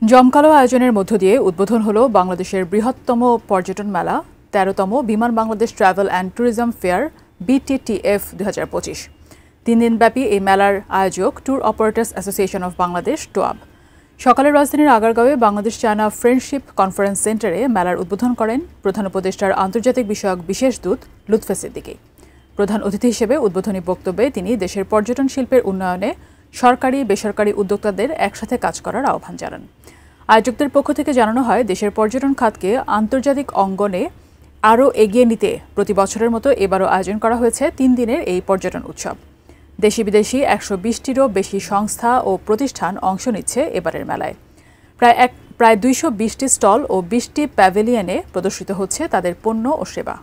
জমকালো আয়োজনের মধ্য দিয়ে উদ্বোধন হলো বাংলাদেশের বৃহত্তম পর্যটন মেলা ১৩তম বিমান Bangladesh travel and tourism fair BTTF ২০২৫। ৩ দিনব্যাপী এই মেলার আয়োজক tour operators association of Bangladesh টোয়াব। সকালে রাজধানীর আগারগাঁওয়ে বাংলাদেশ চায়না ফ্রেন্ডশিপ কনফারেন্স সেন্টারে মেলার উদ্বোধন করেন প্রধান উপদেষ্টার আন্তর্জাতিক বিষয়ক বিশেষ দূত লুৎফা সিদ্দিকী। প্রধান অতিথি হিসেবে উদ্বোধনী বক্তব্যে তিনি দেশের পর্যটন শিল্পের উন্নয়নে সরকারি বেসরকারি উদ্যোক্তাদের একসাথে কাজ করার আহ্বান জানান। আয়োজকদের পক্ষ থেকে জানানো হয়, দেশের পর্যটন খাতকে আন্তর্জাতিক অঙ্গনে আরও এগিয়ে নিতে প্রতি বছরের মতো এবারও আয়োজন করা হয়েছে ৩ দিনের এই পর্যটন উৎসব। দেশি বিদেশি ১২০টিরও বেশি সংস্থা ও প্রতিষ্ঠান অংশ নিচ্ছে এবারের মেলায়। প্রায় ২২০টি স্টল ও ২০টি প্যাভিলিয়নে প্রদর্শিত হচ্ছে তাদের পণ্য ও সেবা।